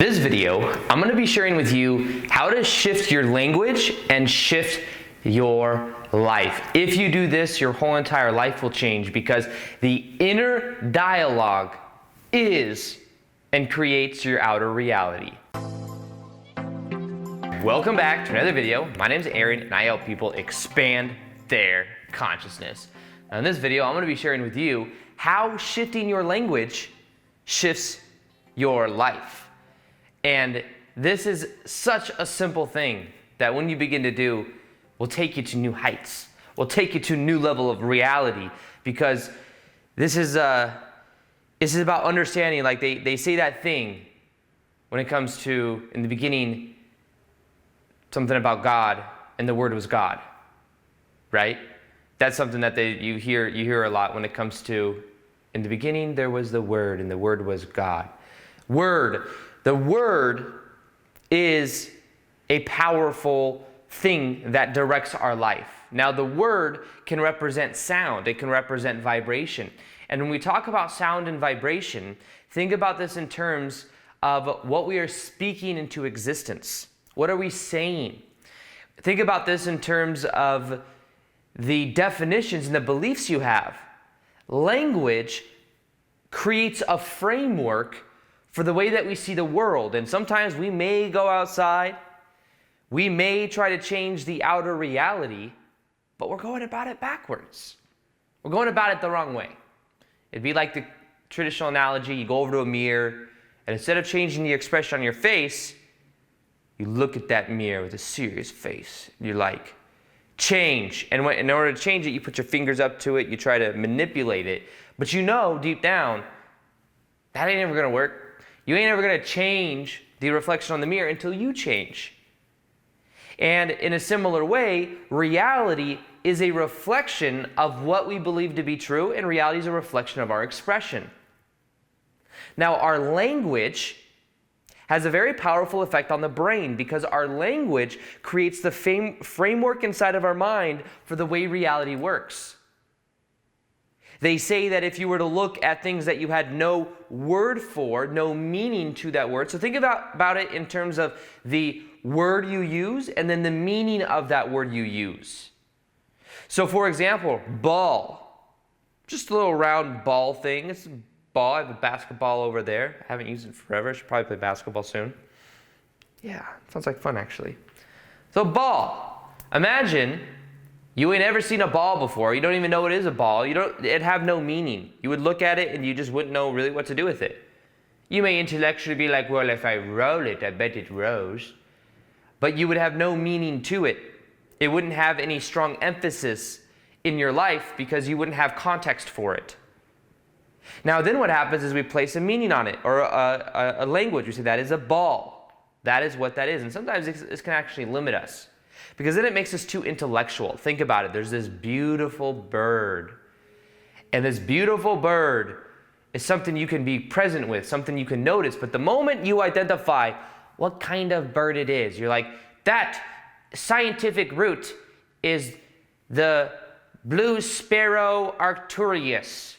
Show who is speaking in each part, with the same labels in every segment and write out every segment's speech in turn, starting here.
Speaker 1: In this video, I'm going to be sharing with you how to shift your language and shift your life. If you do this, your whole entire life will change because the inner dialogue is and creates your outer reality. Welcome back to another video. My name is Aaron and I help people expand their consciousness. Now in this video, I'm going to be sharing with you how shifting your language shifts your life. And this is such a simple thing that when you begin to do, will take you to new heights, will take you to a new level of reality, because this is about understanding. Like they say that thing when it comes to, in the beginning, something about God, and the Word was God, right? That's something that you hear a lot when it comes to, in the beginning there was the Word, and the Word was God. The Word is a powerful thing that directs our life. Now, the Word can represent sound. It can represent vibration. And when we talk about sound and vibration, think about this in terms of what we are speaking into existence. What are we saying? Think about this in terms of the definitions and the beliefs you have. Language creates a framework for the way that we see the world. And sometimes we may go outside, we may try to change the outer reality, but we're going about it backwards. We're going about it the wrong way. It'd be like the traditional analogy, you go over to a mirror, and instead of changing the expression on your face, you look at that mirror with a serious face. You're like, change. And in order to change it, you put your fingers up to it, you try to manipulate it, but you know deep down, that ain't ever gonna work. You ain't ever going to change the reflection on the mirror until you change. And in a similar way, reality is a reflection of what we believe to be true, and reality is a reflection of our expression. Now, our language has a very powerful effect on the brain because our language creates the framework inside of our mind for the way reality works. They say that if you were to look at things that you had no word for, no meaning to that word, so think about it in terms of the word you use and then the meaning of that word you use. So for example, ball. Just a little round ball thing. It's a ball. I have a basketball over there. I haven't used it forever. I should probably play basketball soon. Yeah, sounds like fun actually. So ball. Imagine you ain't ever seen a ball before. You don't even know it is a ball. It'd have no meaning. You would look at it and you just wouldn't know really what to do with it. You may intellectually be like, well, if I roll it, I bet it rolls. But you would have no meaning to it. It wouldn't have any strong emphasis in your life because you wouldn't have context for it. Now then what happens is we place a meaning on it, or a language. We say that is a ball. That is what that is. And sometimes this can actually limit us, because then it makes us too intellectual. Think about it. There's this beautiful bird. And this beautiful bird is something you can be present with, something you can notice. But the moment you identify what kind of bird it is, you're like, that scientific root is the blue sparrow arcturus.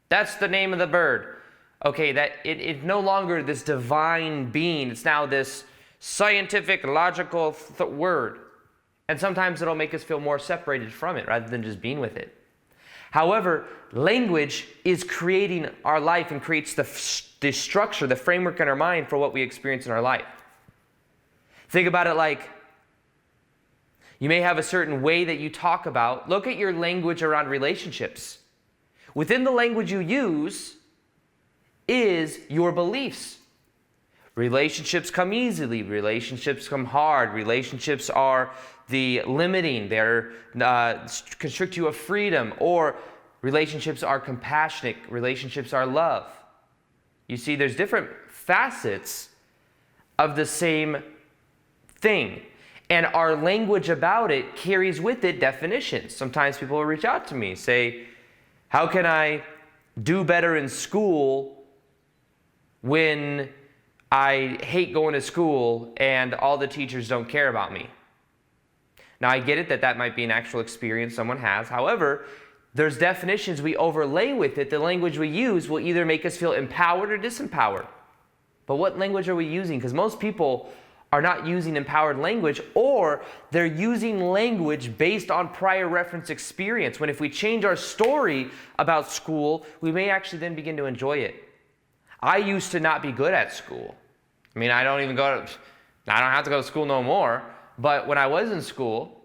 Speaker 1: That's the name of the bird. Okay, that it's no longer this divine being. It's now this scientific, logical word. And sometimes it'll make us feel more separated from it rather than just being with it. However, language is creating our life and creates the structure, the framework in our mind for what we experience in our life. Think about it like you may have a certain way that you talk about. Look at your language around relationships. Within the language you use is your beliefs. Relationships come easily. Relationships come hard. Relationships are the limiting. They're constrict you of freedom. Or relationships are compassionate. Relationships are love. You see, there's different facets of the same thing. And our language about it carries with it definitions. Sometimes people will reach out to me, say, how can I do better in school when I hate going to school and all the teachers don't care about me? Now, I get it that might be an actual experience someone has. However, there's definitions we overlay with it. The language we use will either make us feel empowered or disempowered. But what language are we using? Because most people are not using empowered language, or they're using language based on prior reference experience, when if we change our story about school, we may actually then begin to enjoy it. I used to not be good at school. I mean, I don't have to go to school no more, but when I was in school,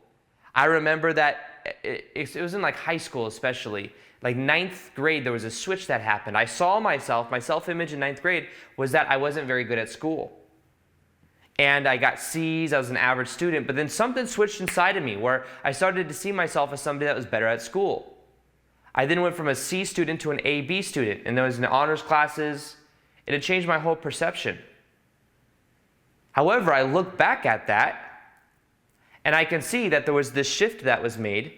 Speaker 1: I remember that it was in like high school especially, like 9th grade, there was a switch that happened. I saw my self-image in 9th grade was that I wasn't very good at school. And I got C's, I was an average student, but then something switched inside of me where I started to see myself as somebody that was better at school. I then went from a C student to an A-B student, and there was in honors classes. It had changed my whole perception. However, I look back at that, and I can see that there was this shift that was made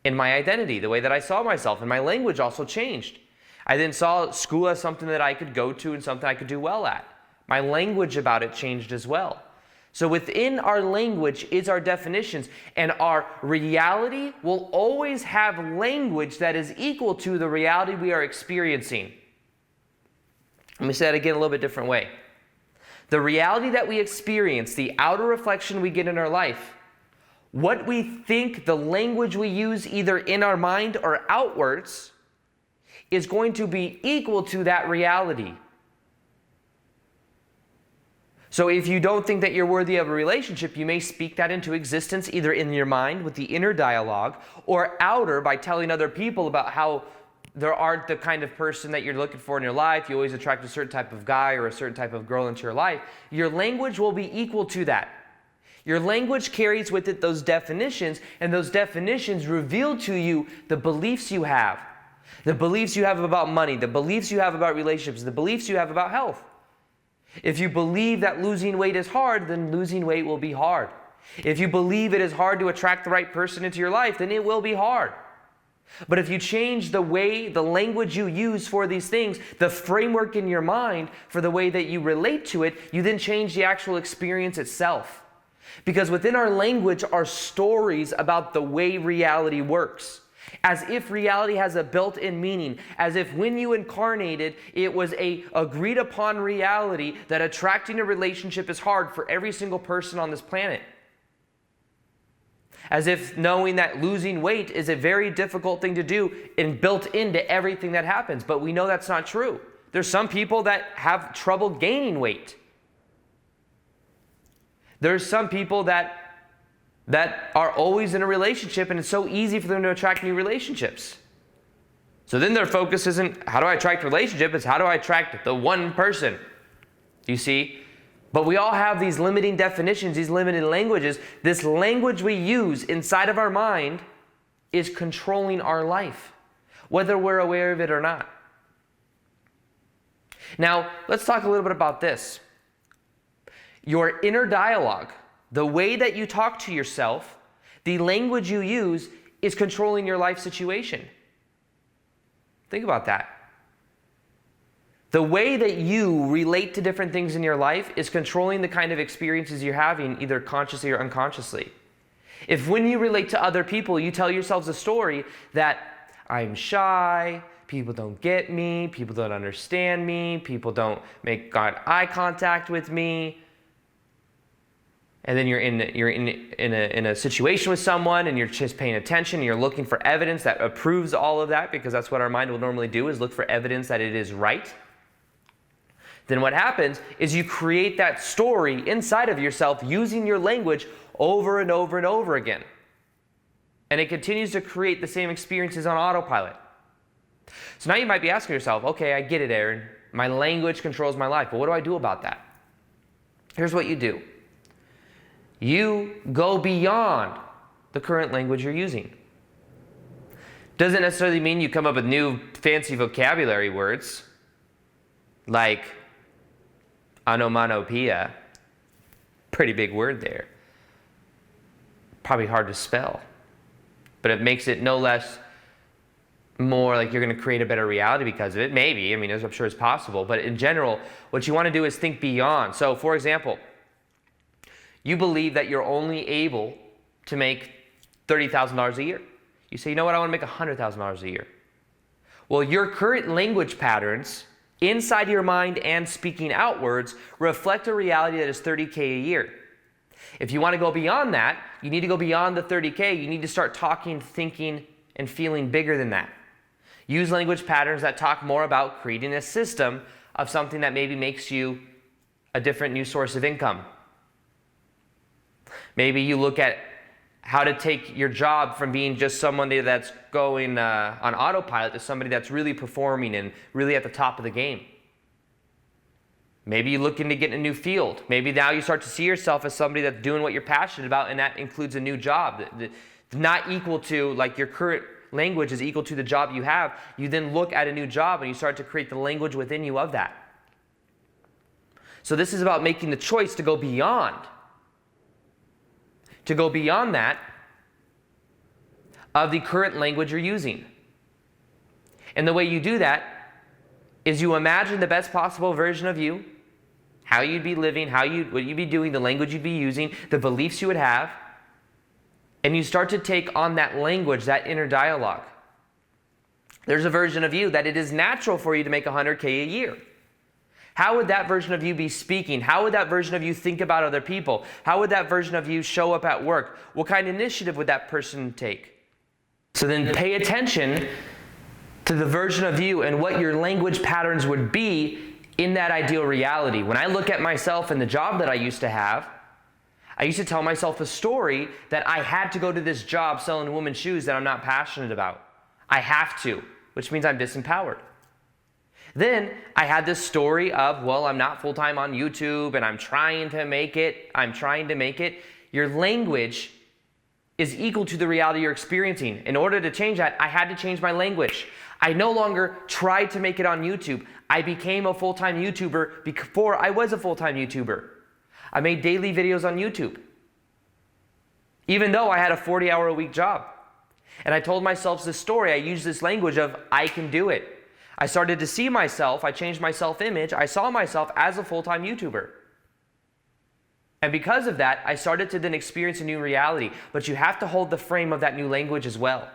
Speaker 1: in my identity, the way that I saw myself, and my language also changed. I then saw school as something that I could go to and something I could do well at. My language about it changed as well. So within our language is our definitions, and our reality will always have language that is equal to the reality we are experiencing. Let me say that again a little bit different way. The reality that we experience, the outer reflection we get in our life, what we think, the language we use either in our mind or outwards, is going to be equal to that reality. So if you don't think that you're worthy of a relationship, you may speak that into existence either in your mind with the inner dialogue, or outer by telling other people about how there aren't the kind of person that you're looking for in your life. You always attract a certain type of guy or a certain type of girl into your life. Your language will be equal to that. Your language carries with it those definitions, and those definitions reveal to you the beliefs you have. The beliefs you have about money, the beliefs you have about relationships, the beliefs you have about health. If you believe that losing weight is hard, then losing weight will be hard. If you believe it is hard to attract the right person into your life, then it will be hard. But if you change the language you use for these things, the framework in your mind for the way that you relate to it, you then change the actual experience itself. Because within our language are stories about the way reality works. As if reality has a built-in meaning, as if when you incarnated, it was a agreed upon reality that attracting a relationship is hard for every single person on this planet. As if knowing that losing weight is a very difficult thing to do and built into everything that happens. But we know that's not true. There's some people that have trouble gaining weight. There's some people that are always in a relationship, and it's so easy for them to attract new relationships. So then their focus isn't how do I attract a relationship, it's how do I attract the one person. You see? But we all have these limiting definitions, these limited languages. This language we use inside of our mind is controlling our life, whether we're aware of it or not. Now, let's talk a little bit about this. Your inner dialogue, the way that you talk to yourself, the language you use is controlling your life situation. Think about that. The way that you relate to different things in your life is controlling the kind of experiences you're having, either consciously or unconsciously. If when you relate to other people, you tell yourselves a story that I'm shy, people don't get me, people don't understand me, people don't make eye contact with me, and then you're in a situation with someone and you're just paying attention and you're looking for evidence that approves all of that, because that's what our mind will normally do, is look for evidence that it is right. Then what happens is you create that story inside of yourself using your language over and over and over again. And it continues to create the same experiences on autopilot. So now you might be asking yourself, okay, I get it, Aaron. My language controls my life, but what do I do about that? Here's what you do. You go beyond the current language you're using. Doesn't necessarily mean you come up with new fancy vocabulary words like onomatopoeia. Pretty big word there. Probably hard to spell. But it makes it no less more like you're going to create a better reality because of it. Maybe. I mean, I'm sure it's possible. But in general, what you want to do is think beyond. So, for example, you believe that you're only able to make $30,000 a year. You say, you know what, I want to make $100,000 a year. Well, your current language patterns inside your mind and speaking outwards reflect a reality that is 30K a year. If you want to go beyond that, you need to go beyond the 30K. You need to start talking, thinking, and feeling bigger than that. Use language patterns that talk more about creating a system of something that maybe makes you a different new source of income. Maybe you look at how to take your job from being just somebody that's going on autopilot to somebody that's really performing and really at the top of the game. Maybe you're looking to get in a new field. Maybe now you start to see yourself as somebody that's doing what you're passionate about, and that includes a new job. Not equal to, like, your current language is equal to the job you have. You then look at a new job and you start to create the language within you of that. So this is about making the choice to go beyond. To go beyond that of the current language you're using. And the way you do that is you imagine the best possible version of you, how you'd be living, what you'd be doing, the language you'd be using, the beliefs you would have, and you start to take on that language, that inner dialogue. There's a version of you that it is natural for you to make 100K a year. How would that version of you be speaking? How would that version of you think about other people? How would that version of you show up at work? What kind of initiative would that person take? So then pay attention to the version of you and what your language patterns would be in that ideal reality. When I look at myself and the job that I used to have, I used to tell myself a story that I had to go to this job selling women's shoes that I'm not passionate about. I have to, which means I'm disempowered. Then I had this story of, well, I'm not full-time on YouTube and I'm trying to make it. Your language is equal to the reality you're experiencing. In order to change that, I had to change my language. I no longer tried to make it on YouTube. I became a full-time YouTuber before I was a full-time YouTuber. I made daily videos on YouTube, even though I had a 40-hour-a-week job. And I told myself this story. I used this language of, I can do it. I started to see myself, I changed my self-image, I saw myself as a full-time YouTuber. And because of that, I started to then experience a new reality. But you have to hold the frame of that new language as well.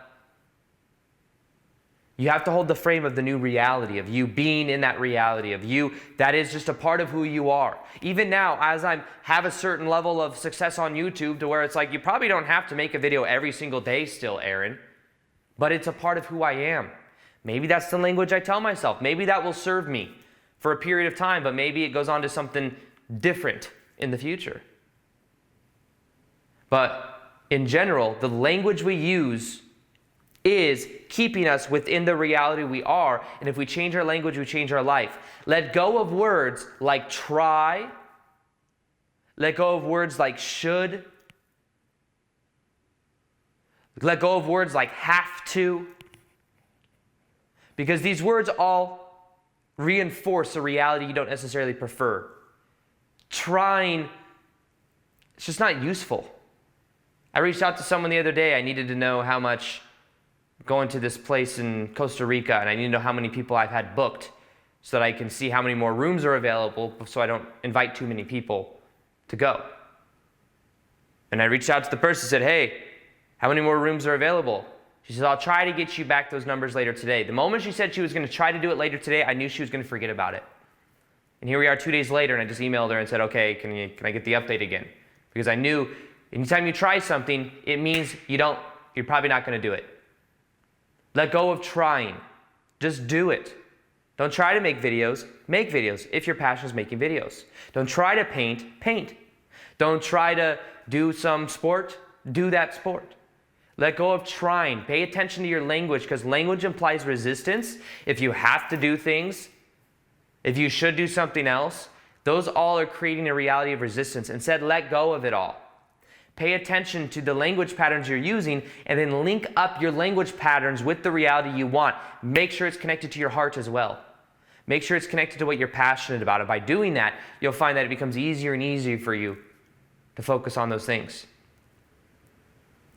Speaker 1: You have to hold the frame of the new reality, of you being in that reality, of you, that is just a part of who you are. Even now, as I have a certain level of success on YouTube to where it's like, you probably don't have to make a video every single day still, Aaron, but it's a part of who I am. Maybe that's the language I tell myself. Maybe that will serve me for a period of time, but maybe it goes on to something different in the future. But in general, the language we use is keeping us within the reality we are. And if we change our language, we change our life. Let go of words like try. Let go of words like should. Let go of words like have to. Because these words all reinforce a reality you don't necessarily prefer. Trying, it's just not useful. I reached out to someone the other day. I needed to know how much going to this place in Costa Rica, and I need to know how many people I've had booked so that I can see how many more rooms are available so I don't invite too many people to go. And I reached out to the person and said, hey, how many more rooms are available? She says, I'll try to get you back those numbers later today. The moment she said she was going to try to do it later today, I knew she was going to forget about it. And here we are 2 days later, and I just emailed her and said, okay, can I get the update again? Because I knew anytime you try something, it means you're probably not going to do it. Let go of trying. Just do it. Don't try to make videos if your passion is making videos. Don't try to paint. Don't try to do some sport, do that sport. Let go of trying. Pay attention to your language, because language implies resistance. If you have to do things, if you should do something else, those all are creating a reality of resistance. Instead, let go of it all. Pay attention to the language patterns you're using, and then link up your language patterns with the reality you want. Make sure it's connected to your heart as well. Make sure it's connected to what you're passionate about. And by doing that, you'll find that it becomes easier and easier for you to focus on those things.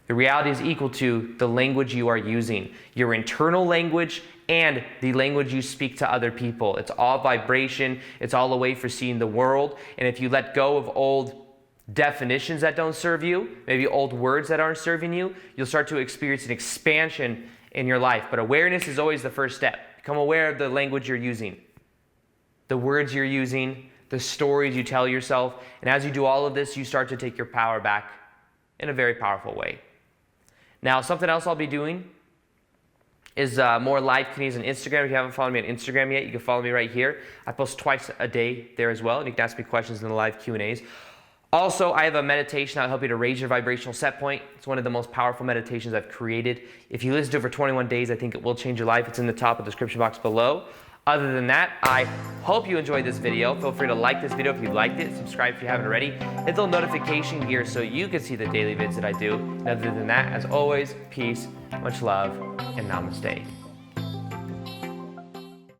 Speaker 1: The reality is equal to the language you are using, your internal language and the language you speak to other people. It's all vibration. It's all a way for seeing the world. And if you let go of old definitions that don't serve you, maybe old words that aren't serving you, you'll start to experience an expansion in your life. But awareness is always the first step. Become aware of the language you're using. the words you're using, the stories you tell yourself. And as you do all of this, you start to take your power back in a very powerful way. Now, something else I'll be doing is more live Q&As on Instagram. If you haven't followed me on Instagram yet, you can follow me right here. I post twice a day there as well, and you can ask me questions in the live Q&As. Also, I have a meditation that'll help you to raise your vibrational set point. It's one of the most powerful meditations I've created. If you listen to it for 21 days, I think it will change your life. It's in the top of the description box below. Other than that, I hope you enjoyed this video. Feel free to like this video if you liked it. Subscribe if you haven't already. Hit the little notification gear so you can see the daily vids that I do. And other than that, as always, peace, much love, and namaste.